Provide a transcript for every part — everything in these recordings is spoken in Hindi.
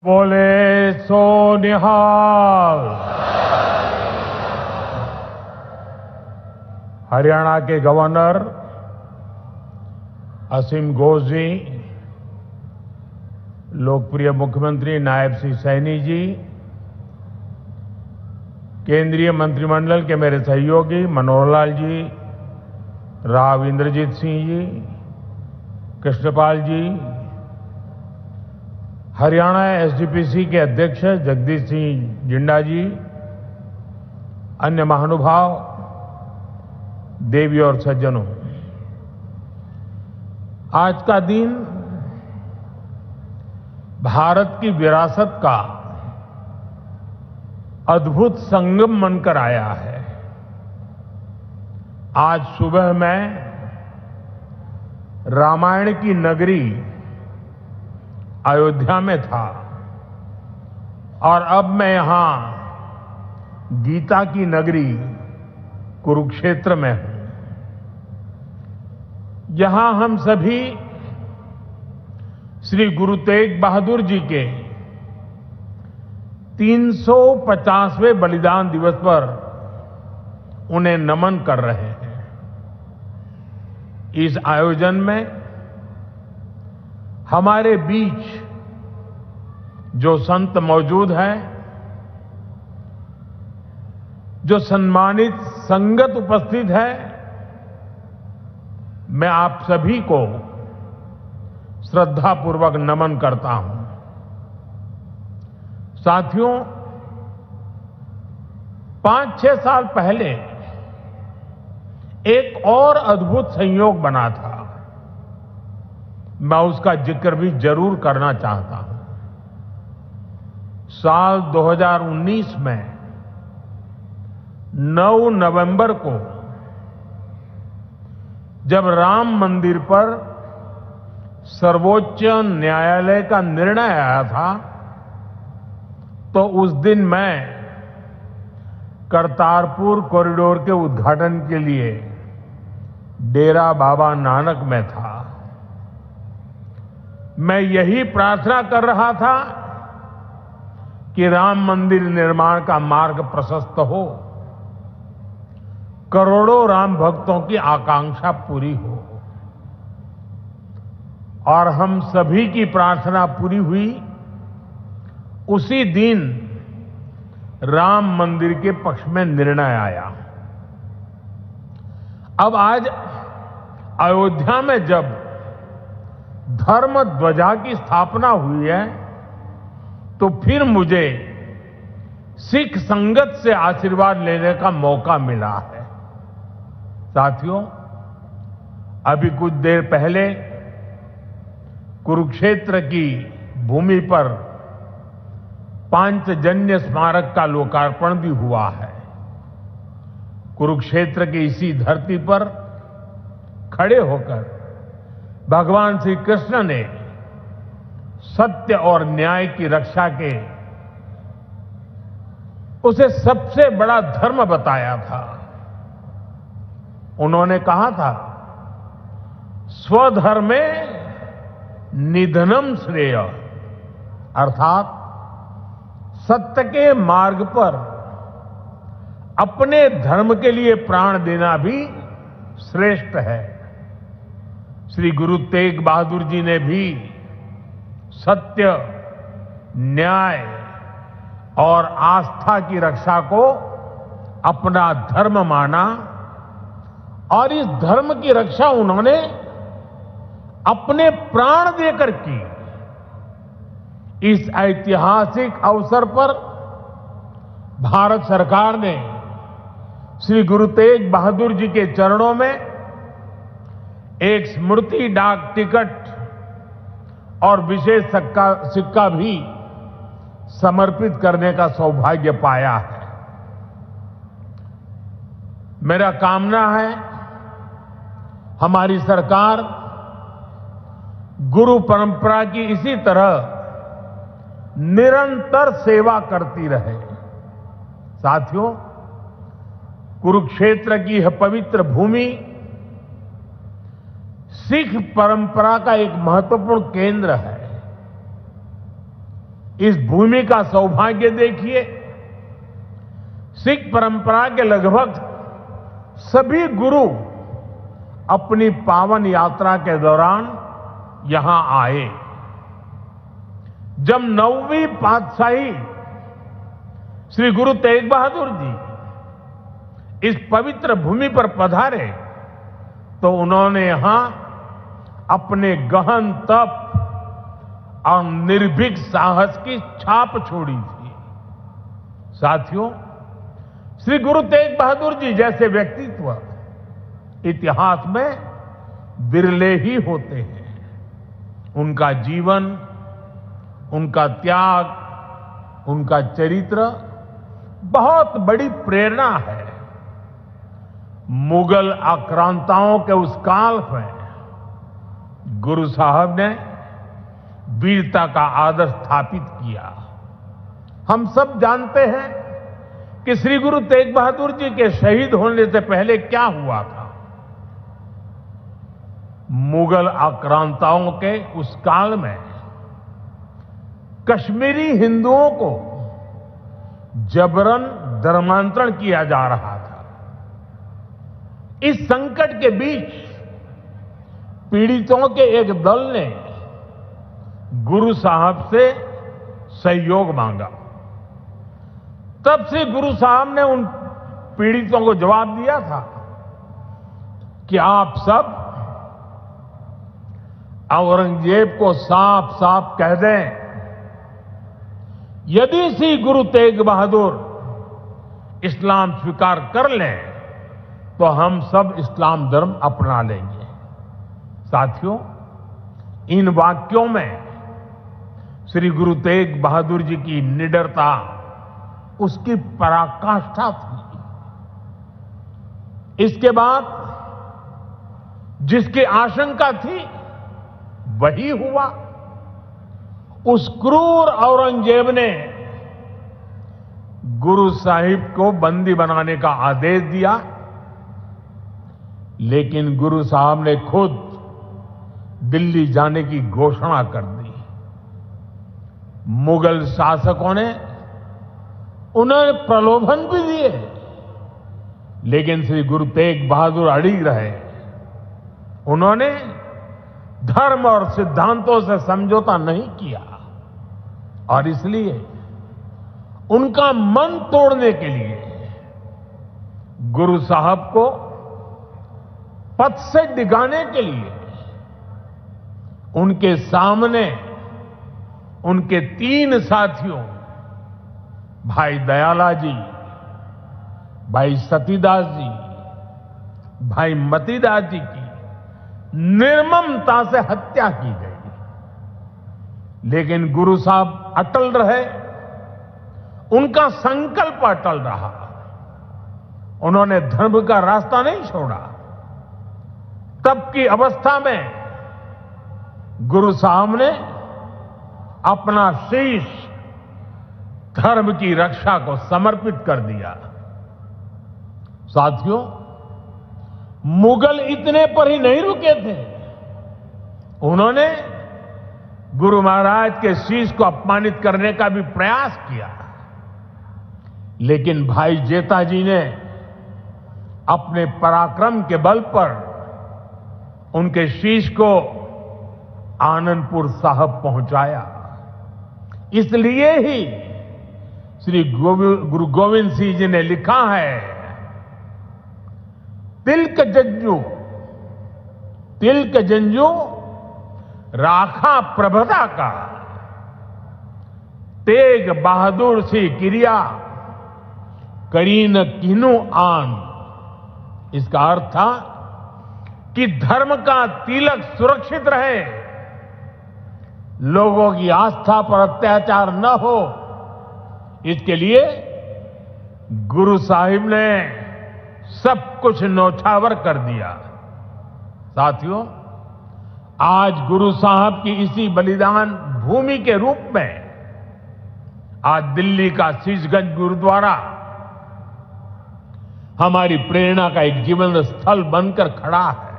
बोले सो निहाल। हरियाणा के गवर्नर असीम घोष जी, लोकप्रिय मुख्यमंत्री नायब सिंह सैनी जी, केंद्रीय मंत्रिमंडल के मेरे सहयोगी मनोहर लाल जी, राव इंद्रजीत सिंह जी, कृष्णपाल जी, हरियाणा एसजीपीसी के अध्यक्ष जगदीश सिंह जिंडा जी, अन्य महानुभाव, देवी और सज्जनों, आज का दिन भारत की विरासत का अद्भुत संगम बनकर आया है। आज सुबह मैं रामायण की नगरी अयोध्या में था और अब मैं यहां गीता की नगरी कुरुक्षेत्र में हूं। यहां हम सभी श्री गुरु तेग बहादुर जी के 350वें बलिदान दिवस पर उन्हें नमन कर रहे हैं। इस आयोजन में हमारे बीच जो संत मौजूद हैं, जो सम्मानित संगत उपस्थित है, मैं आप सभी को श्रद्धापूर्वक नमन करता हूं। साथियों, 5-6 साल पहले एक और अद्भुत संयोग बना था। मैं उसका जिक्र भी जरूर करना चाहता हूं। साल 2019 में 9 नवंबर को जब राम मंदिर पर सर्वोच्च न्यायालय का निर्णय आया था, तो उस दिन मैं करतारपुर कॉरिडोर के उद्घाटन के लिए डेरा बाबा नानक में था। मैं यही प्रार्थना कर रहा था कि राम मंदिर निर्माण का मार्ग प्रशस्त हो, करोड़ों राम भक्तों की आकांक्षा पूरी हो। और हम सभी की प्रार्थना पूरी हुई। उसी दिन राम मंदिर के पक्ष में निर्णय आया। अब आज अयोध्या में जब धर्म ध्वजा की स्थापना हुई है, तो फिर मुझे सिख संगत से आशीर्वाद लेने का मौका मिला है। साथियों, अभी कुछ देर पहले कुरुक्षेत्र की भूमि पर पांचजन्य स्मारक का लोकार्पण भी हुआ है। कुरुक्षेत्र की इसी धरती पर खड़े होकर भगवान श्री कृष्ण ने सत्य और न्याय की रक्षा के उसे सबसे बड़ा धर्म बताया था। उन्होंने कहा था, स्वधर्मे निधनम श्रेय, अर्थात सत्य के मार्ग पर अपने धर्म के लिए प्राण देना भी श्रेष्ठ है। श्री गुरु तेग बहादुर जी ने भी सत्य, न्याय और आस्था की रक्षा को अपना धर्म माना और इस धर्म की रक्षा उन्होंने अपने प्राण देकर की। इस ऐतिहासिक अवसर पर भारत सरकार ने श्री गुरु तेग बहादुर जी के चरणों में एक स्मृति डाक टिकट और विशेष सिक्का भी समर्पित करने का सौभाग्य पाया है। मेरा कामना है हमारी सरकार गुरु परंपरा की इसी तरह निरंतर सेवा करती रहे। साथियों, कुरुक्षेत्र की यह पवित्र भूमि सिख परंपरा का एक महत्वपूर्ण केंद्र है। इस भूमि का सौभाग्य देखिए, सिख परंपरा के लगभग सभी गुरु अपनी पावन यात्रा के दौरान यहां आए। जब 9वीं पातशाही श्री गुरु तेग बहादुर जी इस पवित्र भूमि पर पधारे तो उन्होंने यहां अपने गहन तप और निर्भीक साहस की छाप छोड़ी थी। साथियों, श्री गुरु तेग बहादुर जी जैसे व्यक्तित्व इतिहास में बिरले ही होते हैं। उनका जीवन, उनका त्याग, उनका चरित्र बहुत बड़ी प्रेरणा है। मुगल आक्रांताओं के उस काल में गुरु साहब ने वीरता का आदर्श स्थापित किया। हम सब जानते हैं कि श्री गुरु तेग बहादुर जी के शहीद होने से पहले क्या हुआ था। मुगल आक्रांताओं के उस काल में कश्मीरी हिंदुओं को जबरन धर्मांतरण किया जा रहा था। इस संकट के बीच पीड़ितों के एक दल ने गुरु साहब से सहयोग मांगा। तब से गुरु साहब ने उन पीड़ितों को जवाब दिया था कि आप सब औरंगजेब को साफ साफ कह दें, यदि श्री गुरु तेग बहादुर इस्लाम स्वीकार कर लें तो हम सब इस्लाम धर्म अपना लेंगे। साथियों, इन वाक्यों में श्री गुरु तेग बहादुर जी की निडरता, उसकी पराकाष्ठा थी। इसके बाद जिसकी आशंका थी वही हुआ। उस क्रूर औरंगजेब ने गुरु साहिब को बंदी बनाने का आदेश दिया, लेकिन गुरु साहब ने खुद दिल्ली जाने की घोषणा कर दी। मुगल शासकों ने उन्हें प्रलोभन भी दिए, लेकिन श्री गुरु तेग बहादुर अड़िग रहे। उन्होंने धर्म और सिद्धांतों से समझौता नहीं किया और इसलिए उनका मन तोड़ने के लिए गुरु साहब को पथ से डिगाने के लिए उनके सामने उनके 3 साथियों भाई दयाला जी, भाई सतीदास जी, भाई मतीदास जी की निर्ममता से हत्या की गई। लेकिन गुरु साहब अटल रहे, उनका संकल्प अटल रहा। उन्होंने धर्म का रास्ता नहीं छोड़ा। तब की अवस्था में गुरु साहब ने अपना शीश धर्म की रक्षा को समर्पित कर दिया। साथियों, मुगल इतने पर ही नहीं रुके थे। उन्होंने गुरु महाराज के शीश को अपमानित करने का भी प्रयास किया, लेकिन भाई जेता जी ने अपने पराक्रम के बल पर उनके शीश को आनंदपुर साहब पहुंचाया। इसलिए ही श्री गुरु गोविंद सिंह जी ने लिखा है, तिलक जंजू राखा प्रभता का, तेग बहादुर सी क्रिया करीन किनु आन। इसका अर्थ था कि धर्म का तिलक सुरक्षित रहे, लोगों की आस्था पर अत्याचार न हो, इसके लिए गुरु साहिब ने सब कुछ न्यौछावर कर दिया। साथियों, आज गुरु साहब की इसी बलिदान भूमि के रूप में आज दिल्ली का शीशगंज गुरुद्वारा हमारी प्रेरणा का एक जीवन स्थल बनकर खड़ा है।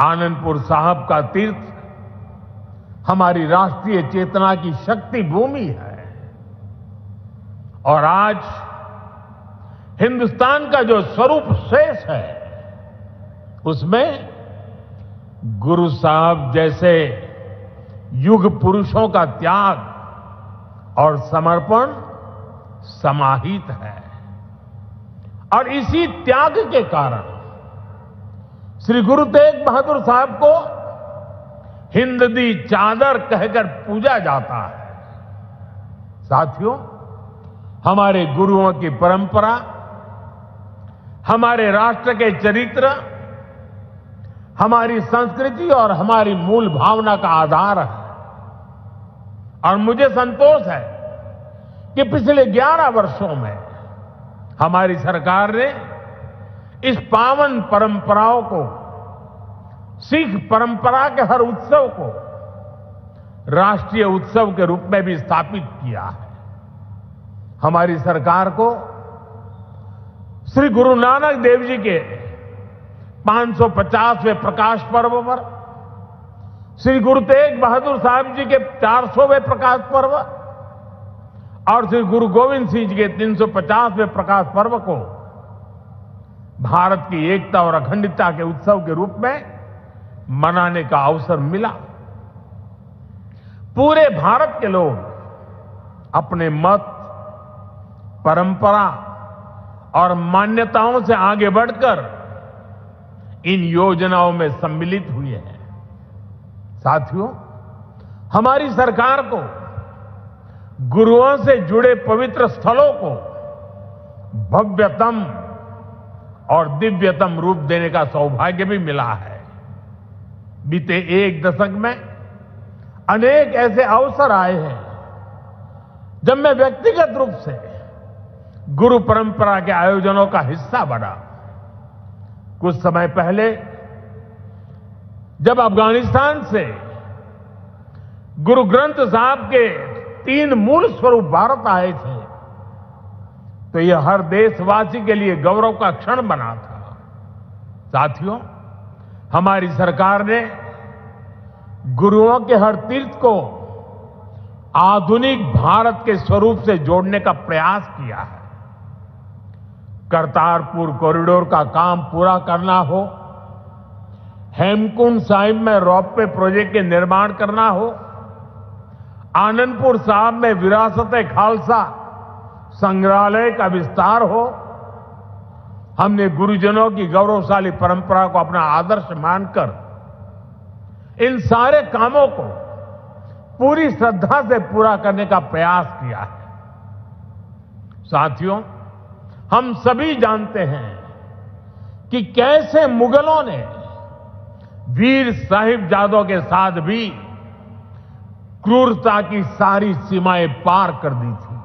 आनंदपुर साहब का तीर्थ हमारी राष्ट्रीय चेतना की शक्ति भूमि है। और आज हिंदुस्तान का जो स्वरूप शेष है, उसमें गुरु साहब जैसे युग पुरुषों का त्याग और समर्पण समाहित है। और इसी त्याग के कारण श्री गुरु तेग बहादुर साहब को हिंद दी चादर कहकर पूजा जाता है। साथियों, हमारे गुरुओं की परंपरा हमारे राष्ट्र के चरित्र, हमारी संस्कृति और हमारी मूल भावना का आधार है। और मुझे संतोष है कि पिछले 11 वर्षों में हमारी सरकार ने इस पावन परंपराओं को, सिख परंपरा के हर उत्सव को राष्ट्रीय उत्सव के रूप में भी स्थापित किया है। हमारी सरकार को श्री गुरु नानक देव जी के 550वें प्रकाश पर्व पर, श्री गुरु तेग बहादुर साहब जी के 400वें प्रकाश पर्व और श्री गुरु गोविंद सिंह जी के 350वें प्रकाश पर्व को भारत की एकता और अखंडता के उत्सव के रूप में मनाने का अवसर मिला। पूरे भारत के लोग अपने मत, परंपरा और मान्यताओं से आगे बढ़कर इन योजनाओं में सम्मिलित हुए हैं। साथियों, हमारी सरकार को गुरुओं से जुड़े पवित्र स्थलों को भव्यतम और दिव्यतम रूप देने का सौभाग्य भी मिला है। बीते एक दशक में अनेक ऐसे अवसर आए हैं जब मैं व्यक्तिगत रूप से गुरु परंपरा के आयोजनों का हिस्सा बना। कुछ समय पहले जब अफगानिस्तान से गुरु ग्रंथ साहब के 3 मूल स्वरूप भारत आए थे, तो यह हर देशवासी के लिए गौरव का क्षण बना था। साथियों, हमारी सरकार ने गुरुओं के हर तीर्थ को आधुनिक भारत के स्वरूप से जोड़ने का प्रयास किया है। करतारपुर कॉरिडोर का काम पूरा करना हो, हेमकुंड साहिब में रोपवे प्रोजेक्ट के निर्माण करना हो, आनंदपुर साहिब में विरासत-ए-खालसा संग्रहालय का विस्तार हो, हमने गुरुजनों की गौरवशाली परंपरा को अपना आदर्श मानकर इन सारे कामों को पूरी श्रद्धा से पूरा करने का प्रयास किया है। साथियों, हम सभी जानते हैं कि कैसे मुगलों ने वीर साहिबजादों के साथ भी क्रूरता की सारी सीमाएं पार कर दी थी।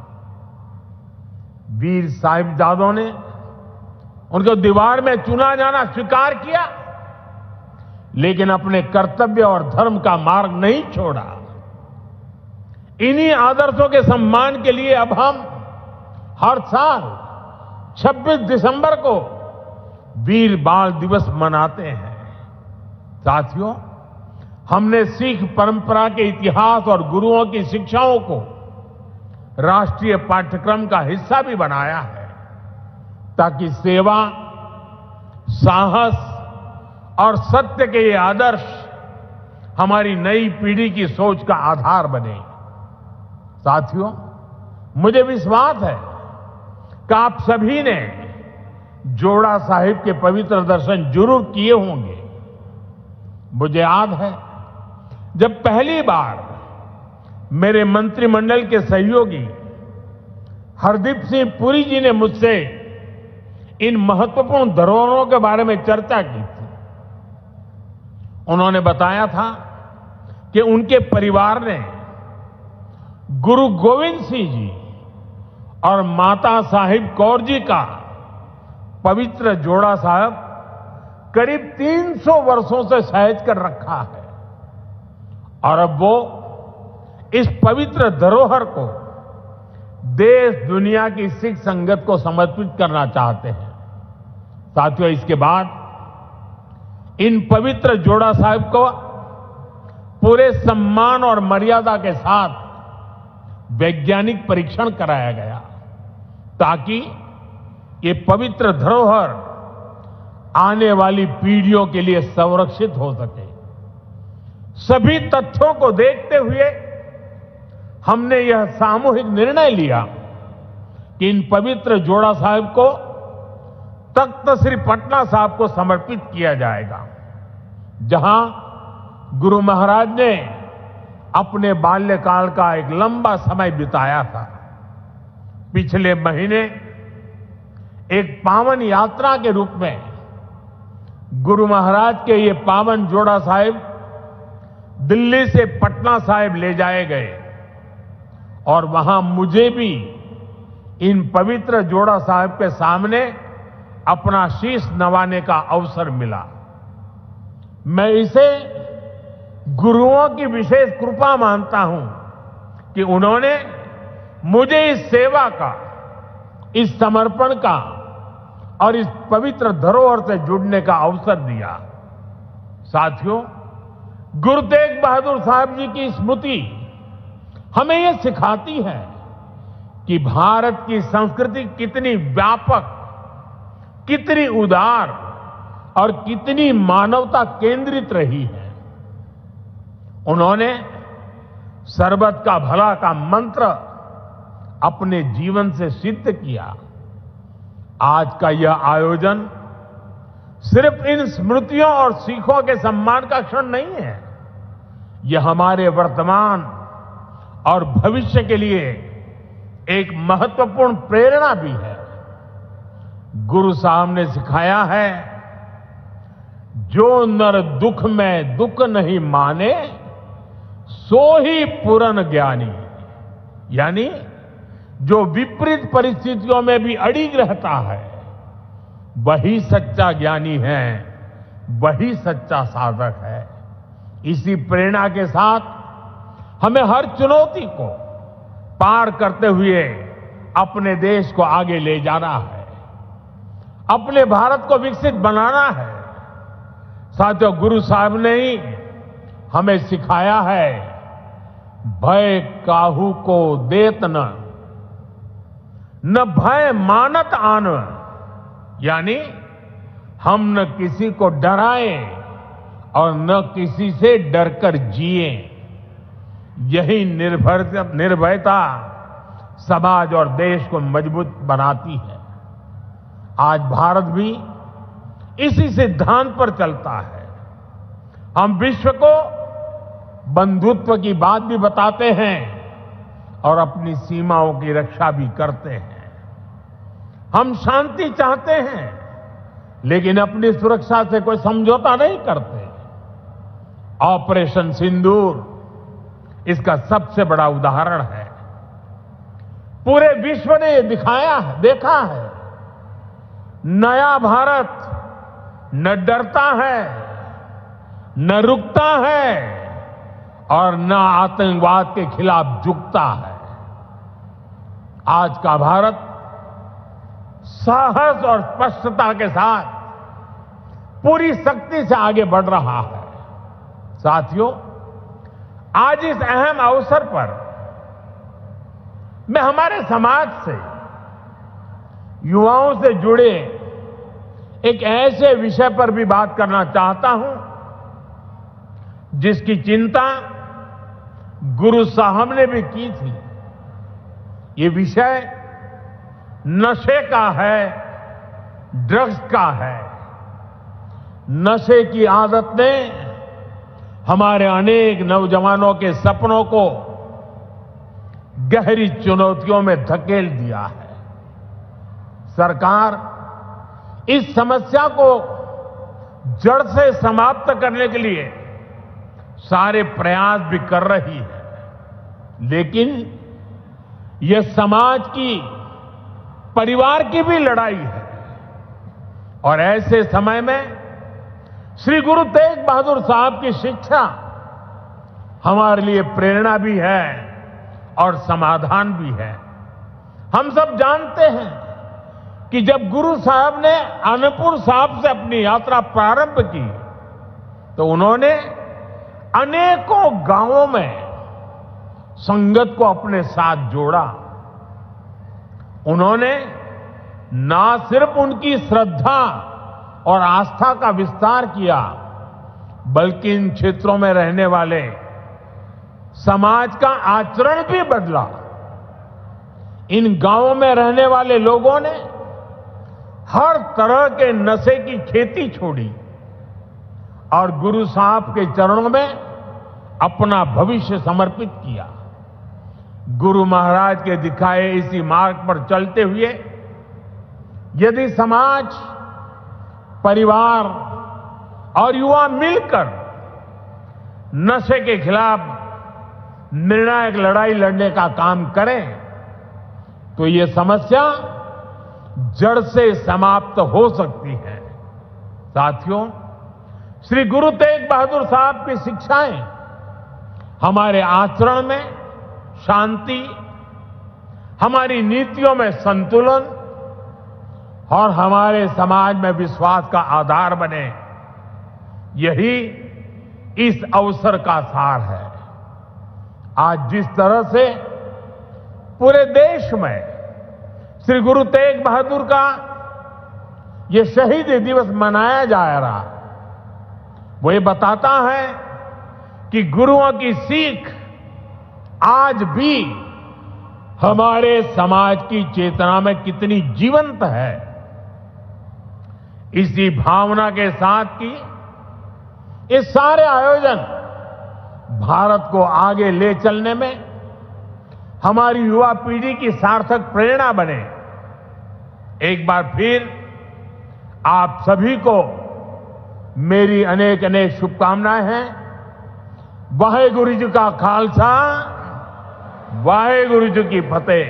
वीर साहिबजादों ने उनको दीवार में चुना जाना स्वीकार किया, लेकिन अपने कर्तव्य और धर्म का मार्ग नहीं छोड़ा। इन्हीं आदर्शों के सम्मान के लिए अब हम हर साल 26 दिसंबर को वीर बाल दिवस मनाते हैं। साथियों, हमने सिख परंपरा के इतिहास और गुरुओं की शिक्षाओं को राष्ट्रीय पाठ्यक्रम का हिस्सा भी बनाया है, ताकि सेवा, साहस और सत्य के ये आदर्श हमारी नई पीढ़ी की सोच का आधार बने। साथियों, मुझे विश्वास है कि आप सभी ने जोड़ा साहिब के पवित्र दर्शन जरूर किए होंगे। मुझे याद है जब पहली बार मेरे मंत्रिमंडल के सहयोगी हरदीप सिंह पुरी जी ने मुझसे इन महत्वपूर्ण धरोहरों के बारे में चर्चा की थी। उन्होंने बताया था कि उनके परिवार ने गुरु गोविंद सिंह जी और माता साहिब कौर जी का पवित्र जोड़ा साहब करीब 300 वर्षों से सहेज कर रखा है, और अब वो इस पवित्र धरोहर को देश दुनिया की सिख संगत को समर्पित करना चाहते हैं। साथियों, इसके बाद इन पवित्र जोड़ा साहिब को पूरे सम्मान और मर्यादा के साथ वैज्ञानिक परीक्षण कराया गया ताकि ये पवित्र धरोहर आने वाली पीढ़ियों के लिए संरक्षित हो सके। सभी तथ्यों को देखते हुए हमने यह सामूहिक निर्णय लिया कि इन पवित्र जोड़ा साहिब को तख्त श्री पटना साहिब को समर्पित किया जाएगा, जहां गुरु महाराज ने अपने बाल्यकाल का एक लंबा समय बिताया था। पिछले महीने एक पावन यात्रा के रूप में गुरु महाराज के ये पावन जोड़ा साहिब दिल्ली से पटना साहिब ले जाए गए और वहां मुझे भी इन पवित्र जोड़ा साहिब के सामने अपना शीश नवाने का अवसर मिला। मैं इसे गुरुओं की विशेष कृपा मानता हूं कि उन्होंने मुझे इस सेवा का, इस समर्पण का और इस पवित्र धरोहर से जुड़ने का अवसर दिया। साथियों, गुरु तेग बहादुर साहब जी की स्मृति हमें यह सिखाती है कि भारत की संस्कृति कितनी व्यापक, कितनी उदार और कितनी मानवता केंद्रित रही है। उन्होंने सर्वत का भला का मंत्र अपने जीवन से सिद्ध किया। आज का यह आयोजन सिर्फ इन स्मृतियों और सीखों के सम्मान का क्षण नहीं है, यह हमारे वर्तमान और भविष्य के लिए एक महत्वपूर्ण प्रेरणा भी है। गुरु साहब ने सिखाया है, जो नर दुख में दुख नहीं माने सो ही पूर्ण ज्ञानी, यानी जो विपरीत परिस्थितियों में भी अड़िग रहता है वही सच्चा ज्ञानी है, वही सच्चा साधक है। इसी प्रेरणा के साथ हमें हर चुनौती को पार करते हुए अपने देश को आगे ले जाना है, अपने भारत को विकसित बनाना है। साथियों, गुरु साहब ने ही हमें सिखाया है, भय काहू को देत न भय मानत आन, यानी हम न किसी को डराएं और न किसी से डरकर जिए। यही निर्भयता समाज और देश को मजबूत बनाती है। आज भारत भी इसी सिद्धांत पर चलता है। हम विश्व को बंधुत्व की बात भी बताते हैं और अपनी सीमाओं की रक्षा भी करते हैं। हम शांति चाहते हैं लेकिन अपनी सुरक्षा से कोई समझौता नहीं करते। ऑपरेशन सिंदूर इसका सबसे बड़ा उदाहरण है। पूरे विश्व ने ये देखा है, नया भारत न डरता है, न रुकता है और न आतंकवाद के खिलाफ झुकता है। आज का भारत साहस और स्पष्टता के साथ पूरी शक्ति से आगे बढ़ रहा है। साथियों, आज इस अहम अवसर पर मैं हमारे समाज से, युवाओं से जुड़े एक ऐसे विषय पर भी बात करना चाहता हूं जिसकी चिंता गुरु साहब ने भी की थी। ये विषय नशे का है, ड्रग्स का है। नशे की आदत ने हमारे अनेक नौजवानों के सपनों को गहरी चुनौतियों में धकेल दिया है। सरकार इस समस्या को जड़ से समाप्त करने के लिए सारे प्रयास भी कर रही है, लेकिन यह समाज की, परिवार की भी लड़ाई है। और ऐसे समय में श्री गुरु तेग बहादुर साहब की शिक्षा हमारे लिए प्रेरणा भी है और समाधान भी है। हम सब जानते हैं कि जब गुरु साहब ने आनंदपुर साहब से अपनी यात्रा प्रारंभ की तो उन्होंने अनेकों गांवों में संगत को अपने साथ जोड़ा। उन्होंने ना सिर्फ उनकी श्रद्धा और आस्था का विस्तार किया, बल्कि इन क्षेत्रों में रहने वाले समाज का आचरण भी बदला। इन गांवों में रहने वाले लोगों ने हर तरह के नशे की खेती छोड़ी और गुरु साहब के चरणों में अपना भविष्य समर्पित किया। गुरु महाराज के दिखाए इसी मार्ग पर चलते हुए यदि समाज, परिवार और युवा मिलकर नशे के खिलाफ निर्णायक लड़ाई लड़ने का काम करें तो ये समस्या जड़ से समाप्त हो सकती है। साथियों, श्री गुरु तेग बहादुर साहब की शिक्षाएं हमारे आचरण में शांति, हमारी नीतियों में संतुलन और हमारे समाज में विश्वास का आधार बने, यही इस अवसर का सार है। आज जिस तरह से पूरे देश में श्री गुरु तेग बहादुर का ये शहीदी दिवस मनाया जा रहा, वो ये बताता है कि गुरुओं की सीख आज भी हमारे समाज की चेतना में कितनी जीवंत है। इसी भावना के साथ की ये सारे आयोजन भारत को आगे ले चलने में हमारी युवा पीढ़ी की सार्थक प्रेरणा बने। एक बार फिर आप सभी को मेरी अनेक अनेक शुभकामनाएं हैं। वाहेगुरु जी का खालसा, वाहेगुरु जी की फतेह।